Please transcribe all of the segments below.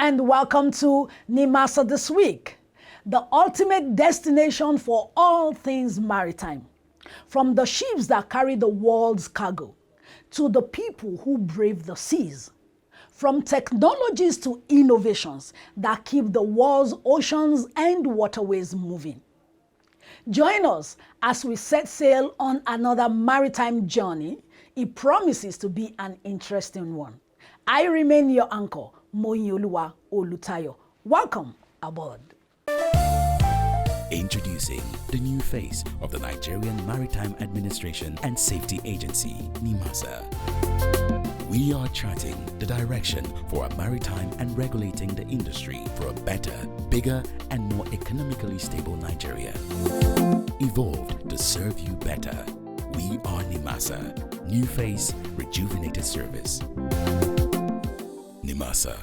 and welcome to Nimasa this week, the ultimate destination for all things maritime. From the ships that carry the world's cargo, to the people who brave the seas. From technologies to innovations that keep the world's oceans and waterways moving. Join us as we set sail on another maritime journey. It promises to be an interesting one. I remain your anchor, Moyioluwa Olutayo. Welcome aboard. Introducing the new face of the Nigerian Maritime Administration and Safety Agency, Nimasa. We are charting the direction for a maritime and regulating the industry for a better, bigger, and more economically stable Nigeria. Evolved to serve you better. We are Nimasa. New face, rejuvenated service. Nimasa,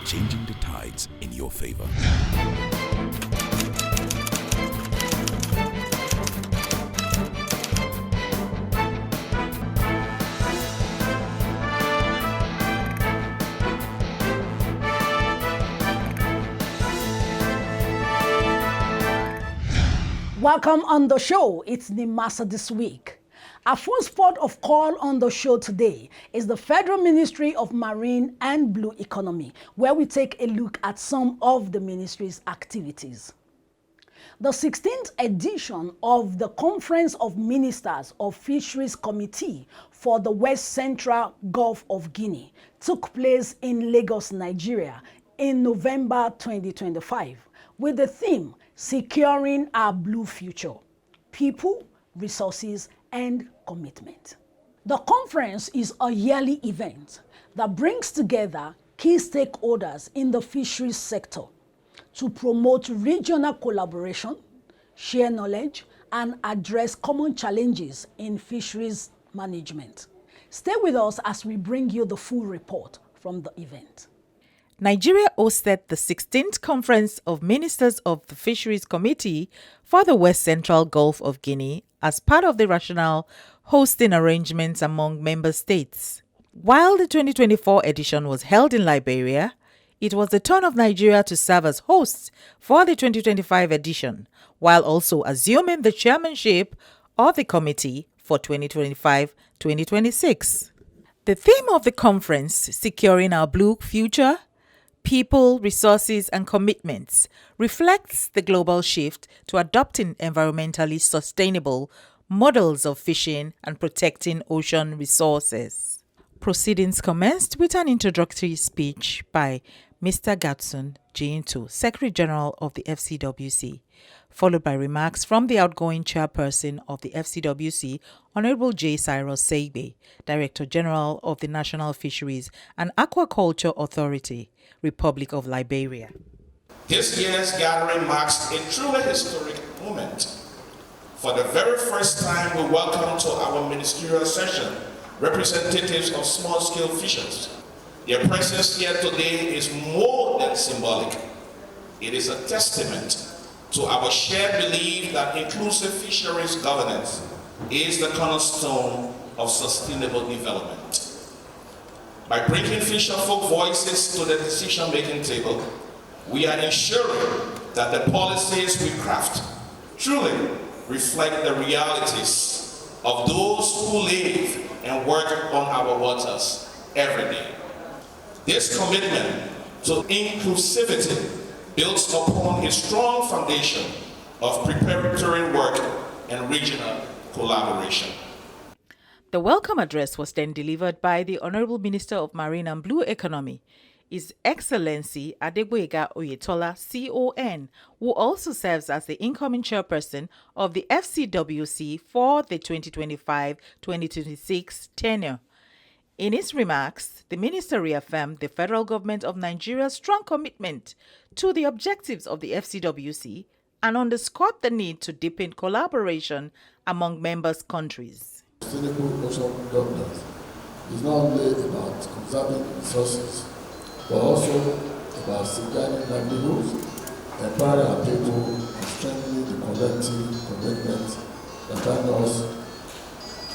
changing the tides in your favor. Welcome on the show. It's Nimasa this week. Our first port of call on the show today is the Federal Ministry of Marine and Blue Economy, where we take a look at some of the ministry's activities. The 16th edition of the Conference of Ministers of Fisheries Committee for the West Central Gulf of Guinea took place in Lagos, Nigeria in November 2025 with the theme Securing Our Blue Future: People, Resources, and Commitment. The conference is a yearly event that brings together key stakeholders in the fisheries sector to promote regional collaboration, share knowledge, and address common challenges in fisheries management. Stay with us as we bring you the full report from the event. Nigeria hosted the 16th Conference of Ministers of the Fisheries Committee for the West Central Gulf of Guinea as part of the rational hosting arrangements among member states. While the 2024 edition was held in Liberia, it was the turn of Nigeria to serve as host for the 2025 edition, while also assuming the chairmanship of the committee for 2025-2026. The theme of the conference, Securing Our Blue Future: People, Resources, and Commitments, reflects the global shift to adopting environmentally sustainable models of fishing and protecting ocean resources. Proceedings commenced with an introductory speech by Mr. Gatsun Jinto, Secretary General of the FCWC, followed by remarks from the outgoing chairperson of the FCWC, Honorable J. Cyrus Seibe, Director General of the National Fisheries and Aquaculture Authority, Republic of Liberia. This year's gathering marks a truly historic moment. For the very first time, we welcome to our ministerial session representatives of small-scale fishers. Their presence here today is more than symbolic. It is a testament to our shared belief that inclusive fisheries governance is the cornerstone of sustainable development. By bringing fisherfolk voices to the decision-making table, we are ensuring that the policies we craft truly reflect the realities of those who live and work on our waters every day. This commitment to inclusivity builds upon a strong foundation of preparatory work and regional collaboration. The welcome address was then delivered by the Honorable Minister of Marine and Blue Economy, His Excellency Adegboyega Oyetola, CON, who also serves as the incoming chairperson of the FCWC for the 2025-2026 tenure. In his remarks, the minister reaffirmed the federal government of Nigeria's strong commitment to the objectives of the FCWC and underscored the need to deepen collaboration among members' countries. Sustainable ocean governance is not only about conserving resources, but also about safeguarding livelihoods, empowering our people, and strengthening the collective commitment that bind us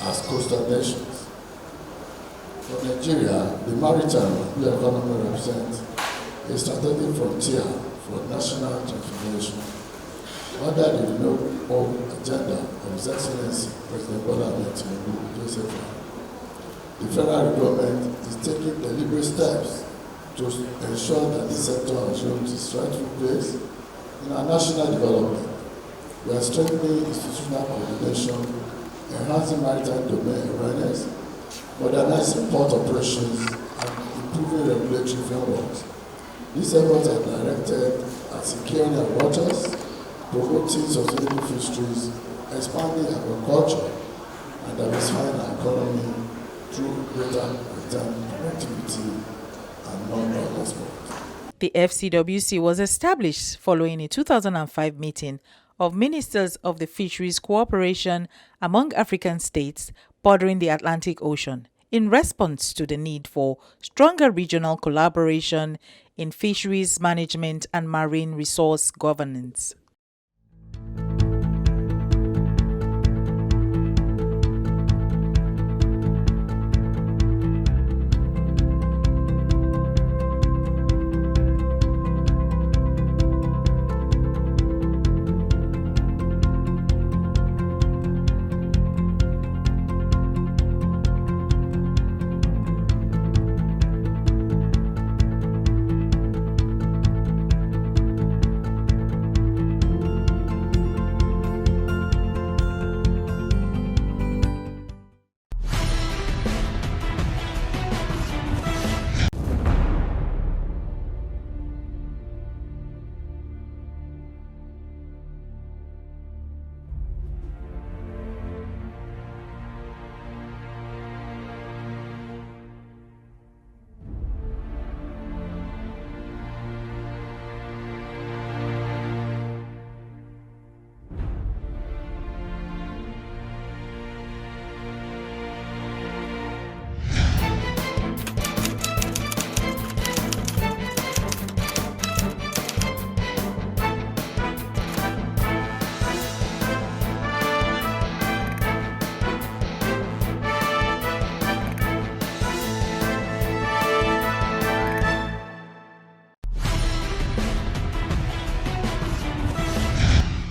as coastal nations. For Nigeria, the maritime blue economy represents a a strategic frontier for national transformation under the renewed agenda of His Excellency President Bola Ahmed Tinubu Joseph. The federal government is taking deliberate steps to ensure that the sector assumes its rightful place in our national development. We are strengthening institutional coordination, enhancing maritime domain awareness, modernizing port operations, and improving regulatory frameworks. These efforts are directed at securing our waters, promoting sustainable fisheries, expanding agriculture, and diversifying our economy through greater maritime connectivity and non-oil exports. The FCWC was established following a 2005 meeting of Ministers of the Fisheries Cooperation among African states bordering the Atlantic Ocean in response to the need for stronger regional collaboration in fisheries management and marine resource governance.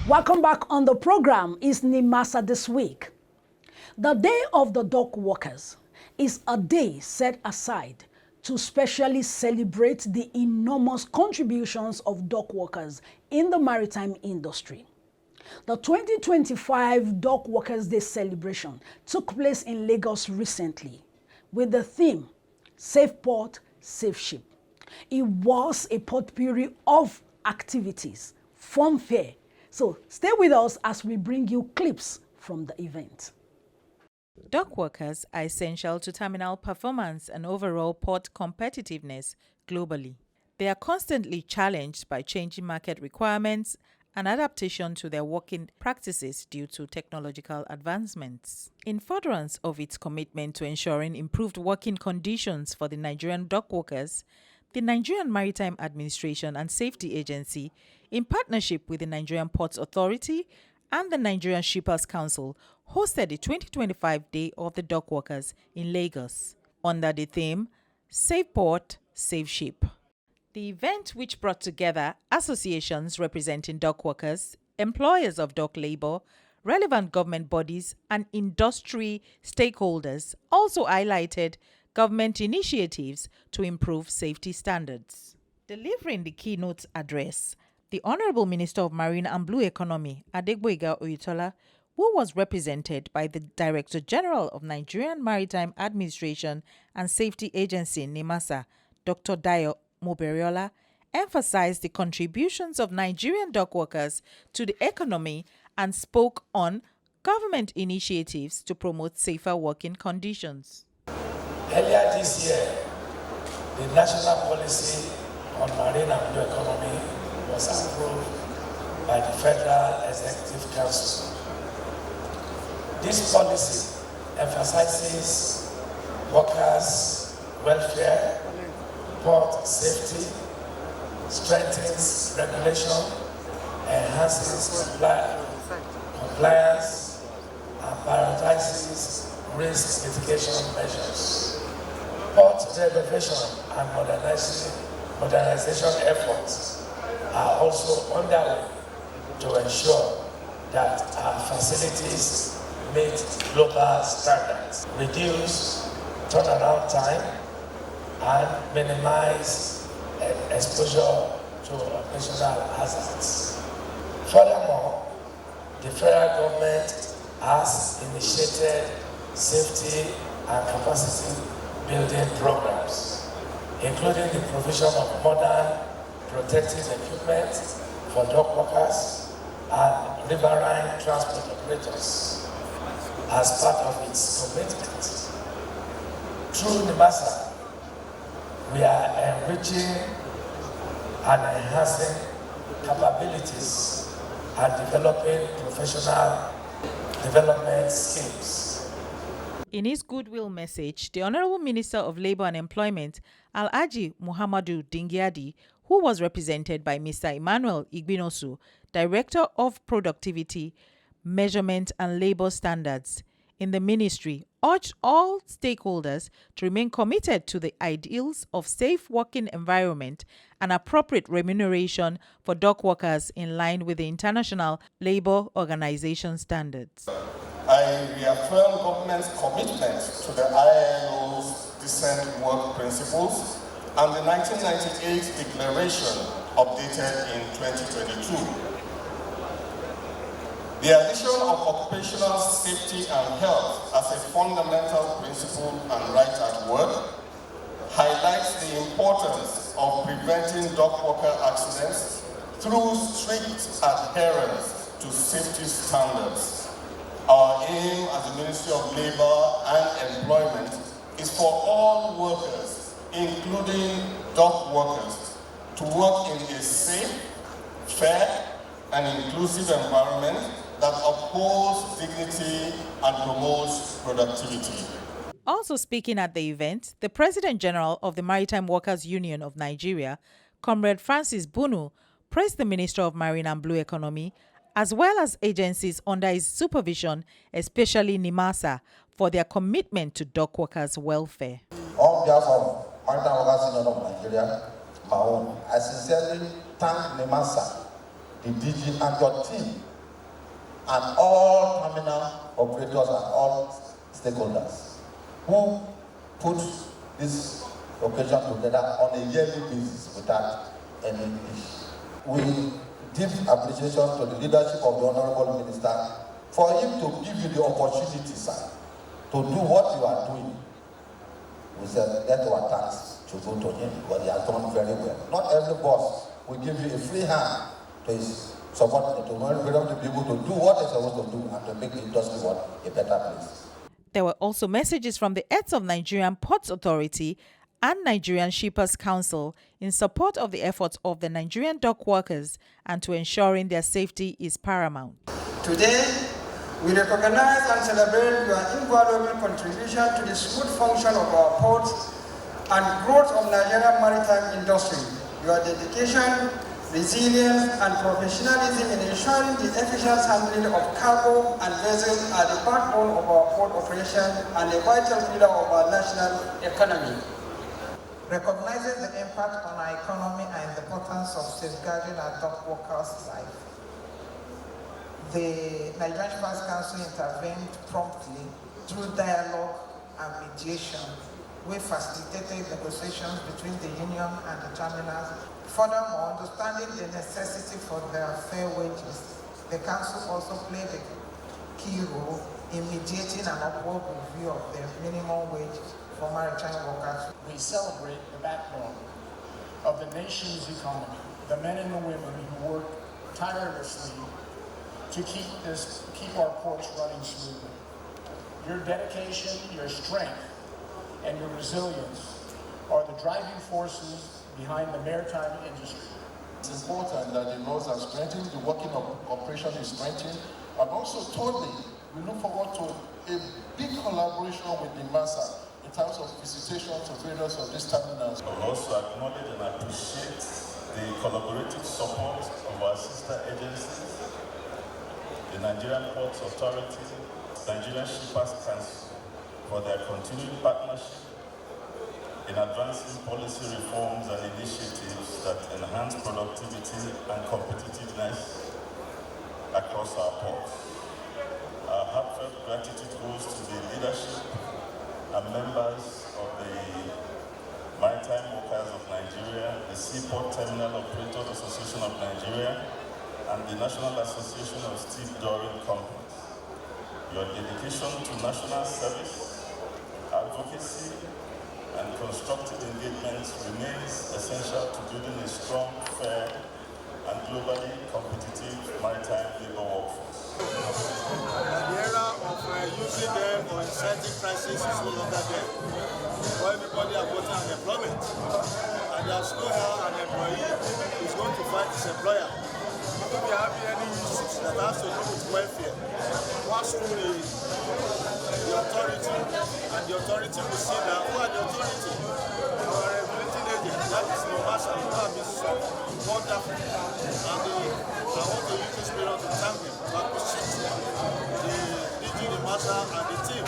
Welcome back on the program is Nimasa this week. The Day of the Dock Workers is a day set aside to specially celebrate the enormous contributions of dock workers in the maritime industry. The 2025 Dock Workers Day celebration took place in Lagos recently with the theme, Safe Port, Safe Ship. It was a potpourri of activities, funfair. So stay with us as we bring you clips from the event. Dock workers are essential to terminal performance and overall port competitiveness globally. They are constantly challenged by changing market requirements and adaptation to their working practices due to technological advancements. In furtherance of its commitment to ensuring improved working conditions for the Nigerian dock workers, the Nigerian Maritime Administration and Safety Agency, in partnership with the Nigerian Ports Authority and the Nigerian Shippers Council, hosted the 2025 Day of the Dock Workers in Lagos under the theme, Safe Port, Safe Ship. The event, which brought together associations representing dock workers, employers of dock labor, relevant government bodies, and industry stakeholders, also highlighted government initiatives to improve safety standards. Delivering the keynote address, the Honorable Minister of Marine and Blue Economy, Adegboyega Oyetola, who was represented by the Director General of Nigerian Maritime Administration and Safety Agency, Nimasa, Dr. Dayo Moberiola, emphasized the contributions of Nigerian dock workers to the economy and spoke on government initiatives to promote safer working conditions. Earlier this year, the national policy on marine and blue economy was approved by the Federal Executive Council. This policy emphasizes workers' welfare, port safety, strengthens regulation, enhances compliance, and prioritizes risk mitigation measures. Port renovation and modernizing modernization efforts are also underway to ensure that our facilities meet global standards, reduce turnaround time, and minimize exposure to operational hazards. Furthermore, the federal government has initiated safety and capacity building programs, including the provision of modern protective equipment for dock workers and riverine transport operators as part of its commitment. Through Nimasa, we are enriching and enhancing capabilities and developing professional development schemes. In his goodwill message, the Honorable Minister of Labour and Employment, Alhaji Muhammadu Dingyadi, who was represented by Mr. Emmanuel Igbinosu, Director of Productivity, Measurement and Labour Standards in the ministry, urged all stakeholders to remain committed to the ideals of safe working environment and appropriate remuneration for dock workers in line with the International Labour Organization standards. I reaffirm government's commitment to the ILO's decent work principles and the 1998 declaration updated in 2022. The addition of occupational safety and health as a fundamental principle and right at work highlights the importance of preventing dock worker accidents through strict adherence to safety standards. Our aim as the Ministry of Labour and Employment is for all workers, including dock workers, to work in a safe, fair, and inclusive environment that upholds dignity and promotes productivity. Also speaking at the event, the President General of the Maritime Workers Union of Nigeria, Comrade Francis Bunu, praised the Minister of Marine and Blue Economy, as well as agencies under his supervision, especially Nimasa, for their commitment to dock workers' welfare. On behalf of Maritime Workers Union of Nigeria, my own, I sincerely thank Nimasa, the DG and your team, and all terminal operators and all stakeholders who put this occasion together on a yearly basis without any issue. We give appreciation to the leadership of the Honorable Minister for him to give you the opportunity, sir, to do what you are doing. We said, let our thanks to go to him because he has done very well. Not every boss will give you a free hand to his subordinate to be able to do what they're supposed to do and to make the industry work a better place. There were also messages from the heads of Nigerian Ports Authority and Nigerian Shippers Council in support of the efforts of the Nigerian dock workers and to ensuring their safety is paramount. Today, we recognize and celebrate your invaluable contribution to the smooth function of our ports and growth of Nigerian maritime industry. Your dedication, resilience, and professionalism in ensuring the efficient handling of cargo and vessels are the backbone of our port operation and a vital pillar of our national economy. Recognizing the impact on our economy and the importance of safeguarding our dock workers' life, the Nigerian Shippers Council intervened promptly through dialogue and mediation, which facilitated negotiations between the union and the terminals. Furthermore, understanding the necessity for their fair wages, the Council also played a key role in mediating an upward review of the minimum wage for maritime workers. We celebrate the backbone of the nation's economy, the men and the women who work tirelessly to keep our ports running smoothly. Your dedication, your strength, and your resilience are the driving forces behind the maritime industry. It's important that the laws are strengthened, the working operation is strengthened, and also thirdly, we look forward to a big collaboration with Nimasa in terms of visitation to various of these terminals. I will also acknowledge and appreciate the collaborative support of our sister agencies, the Nigerian Ports Authority, Nigerian Shippers Council, for their continued partnership in advancing policy reforms and initiatives that enhance productivity and competitiveness across our ports. Our heartfelt gratitude goes to the leadership and members of the Maritime Workers of Nigeria, the Seaport Terminal Operators Association of Nigeria, and the National Association of Stevedoring Companies. Your dedication to national service, advocacy, and constructive engagement remains essential to building a strong, fair, and globally competitive maritime labor workforce. The era of using them or inciting crisis is no longer there. For everybody are getting unemployment, and there's no how an employee is going to fight his employer. If we have any issues that has to do with welfare, once through the authority, and the authority will see that who are the authority? Our regulating agent, that is Nimasa, who have been so wonderful. And I want to use this period to thank them, to appreciate the DG Nimasa and the team.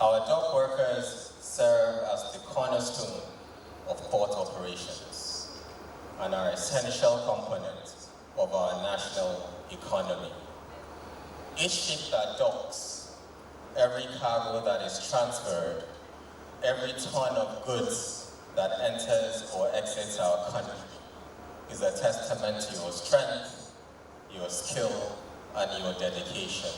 Our dock workers serve as the cornerstone of port operations and are essential components of our national economy. Each ship that docks, every cargo that is transferred, every ton of goods that enters or exits our country is a testament to your strength, your skill, and your dedication.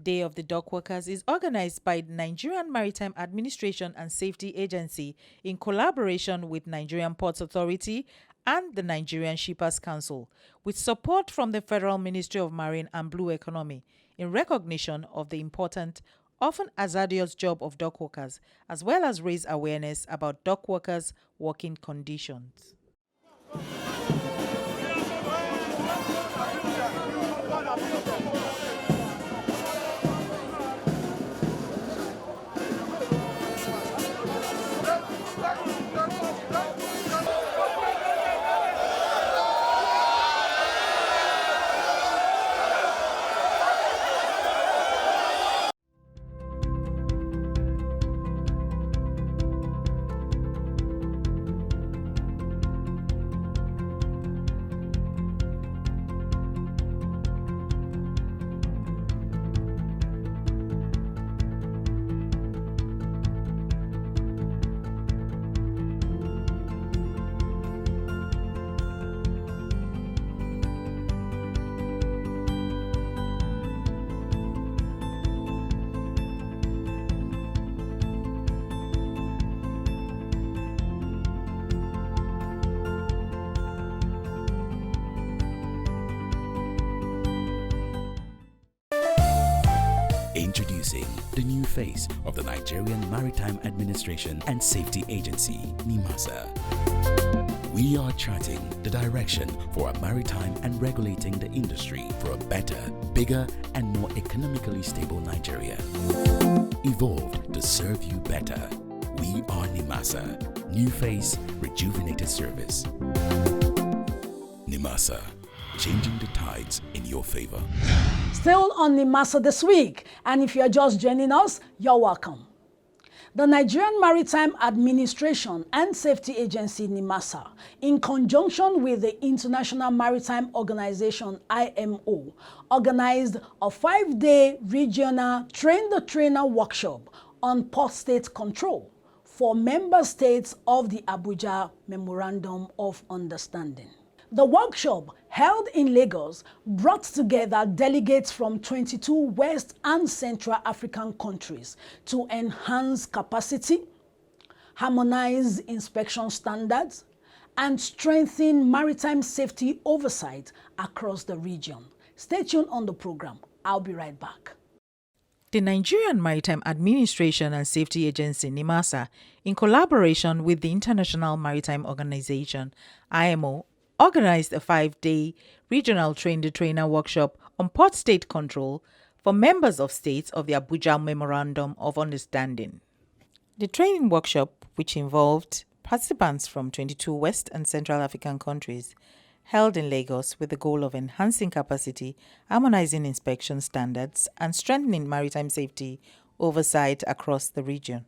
Day of the Dock Workers is organized by the Nigerian Maritime Administration and Safety Agency in collaboration with Nigerian Ports Authority and the Nigerian Shippers Council, with support from the Federal Ministry of Marine and Blue Economy, in recognition of the important, often hazardous job of dock workers, as well as raise awareness about dock workers' working conditions. Introducing the new face of the Nigerian Maritime Administration and Safety Agency, Nimasa. We are charting the direction for a maritime and regulating the industry for a better, bigger, and more economically stable Nigeria. Evolved to serve you better. We are Nimasa. New face, rejuvenated service. Nimasa, changing the tides in your favor. Still on Nimasa this week, and if you're just joining us, you're welcome. The Nigerian Maritime Administration and Safety Agency, Nimasa, in conjunction with the International Maritime Organization, IMO, organized a 5-day regional train-the-trainer workshop on port state control for member states of the Abuja Memorandum of Understanding. The workshop, held in Lagos, brought together delegates from 22 West and Central African countries to enhance capacity, harmonize inspection standards, and strengthen maritime safety oversight across the region. Stay tuned on the program. I'll be right back. The Nigerian Maritime Administration and Safety Agency, Nimasa, in collaboration with the International Maritime Organization, IMO, organized a 5-day regional train-the-trainer workshop on port state control for members of states of the Abuja Memorandum of Understanding. The training workshop, which involved participants from 22 West and Central African countries, held in Lagos with the goal of enhancing capacity, harmonizing inspection standards, and strengthening maritime safety oversight across the region.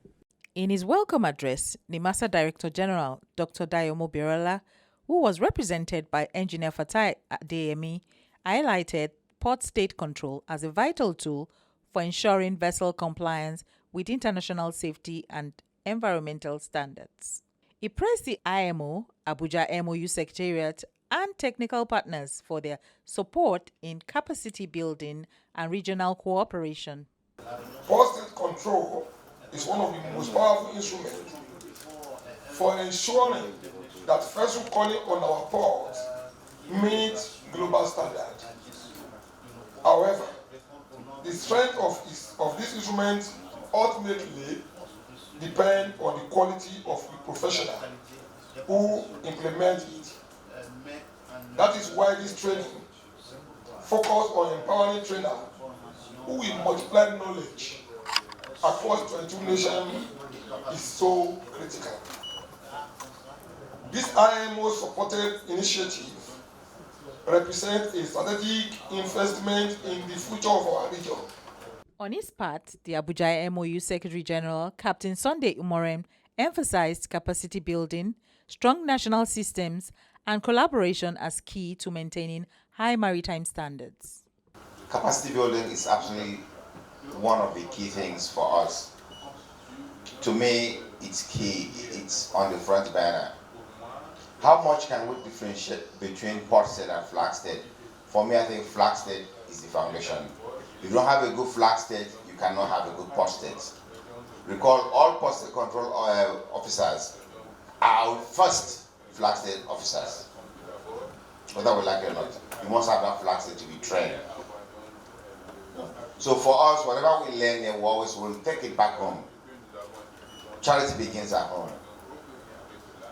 In his welcome address, Nimasa Director General Dr. Dayomo Birala, who was represented by Engineer Fatai Adeyemi, highlighted port state control as a vital tool for ensuring vessel compliance with international safety and environmental standards. He praised the IMO, Abuja MOU Secretariat, and technical partners for their support in capacity building and regional cooperation. Port state control is one of the most powerful instruments for ensuring that vessel calling on our ports meets global standards. However, the strength of this instrument ultimately depends on the quality of the professional who implement it. That is why this training focuses on empowering trainers who will multiply knowledge across 22 nations is so critical. This IMO-supported initiative represents a strategic investment in the future of our region. On his part, the Abuja MOU Secretary General, Captain Sunday Umorem, emphasized capacity building, strong national systems, and collaboration as key to maintaining high maritime standards. Capacity building is absolutely one of the key things for us. To me, it's key. It's on the front banner. How much can we differentiate between port state and flag state? For me, I think flag state is the foundation. If you don't have a good flag state, you cannot have a good port state. Recall, all port state control officers are first flag state officers. Whether we like it or not, you must have that flag state to be trained. So for us, whatever we learn here, we always will take it back home. Charity begins at home.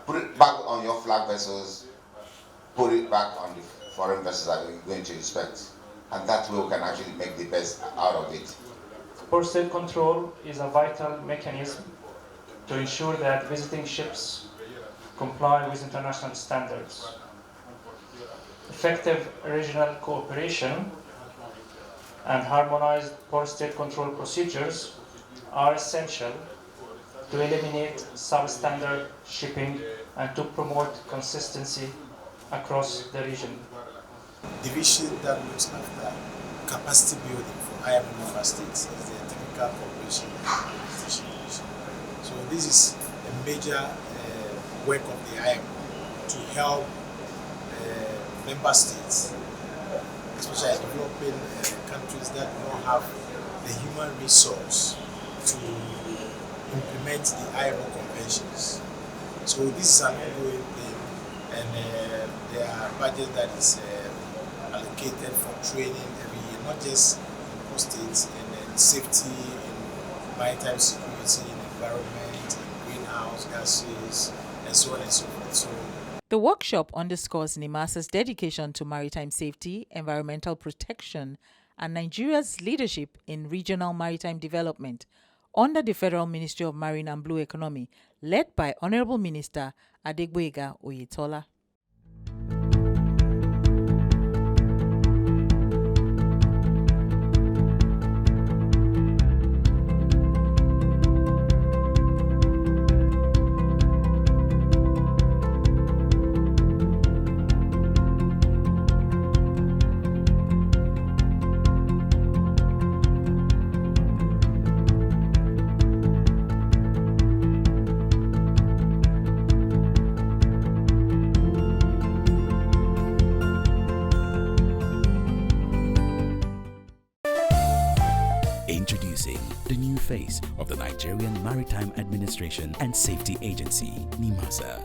Put it back on your flag vessels, put it back on the foreign vessels that we're going to inspect. And that way we can actually make the best out of it. Port state control is a vital mechanism to ensure that visiting ships comply with international standards. Effective regional cooperation and harmonized port state control procedures are essential to eliminate substandard shipping and to promote consistency across the region. Division that looks after capacity building for IMO member states is the Technical Cooperation Division. So this is a major work of the IMO to help member states, especially developing countries that do not have the human resource to implement the IMO conventions. So this is an ongoing thing, and there are budgets that is allocated for training every year, not just in port states, and safety, in maritime security, in environment, in greenhouse gases, and so on and so forth. So the workshop underscores Nimasa's dedication to maritime safety, environmental protection, and Nigeria's leadership in regional maritime development under the Federal Ministry of Marine and Blue Economy, led by Honorable Minister Adegboyega Oyetola. Introducing the new face of the Nigerian Maritime Administration and Safety Agency, Nimasa.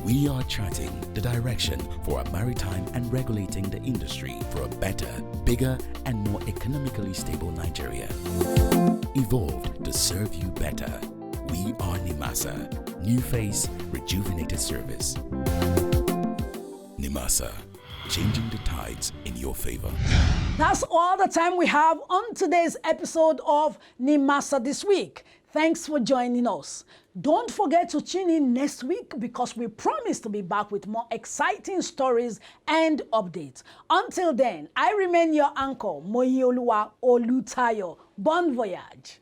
We are charting the direction for a maritime and regulating the industry for a better, bigger, and more economically stable Nigeria. Evolved to serve you better. We are Nimasa. New face, rejuvenated service. Nimasa. Changing the tides in your favor. That's all the time we have on today's episode of Nimasa This Week. Thanks for joining us. Don't forget to tune in next week because we promise to be back with more exciting stories and updates. Until then, I remain your anchor, Moyioluwa Olutayo. Bon voyage.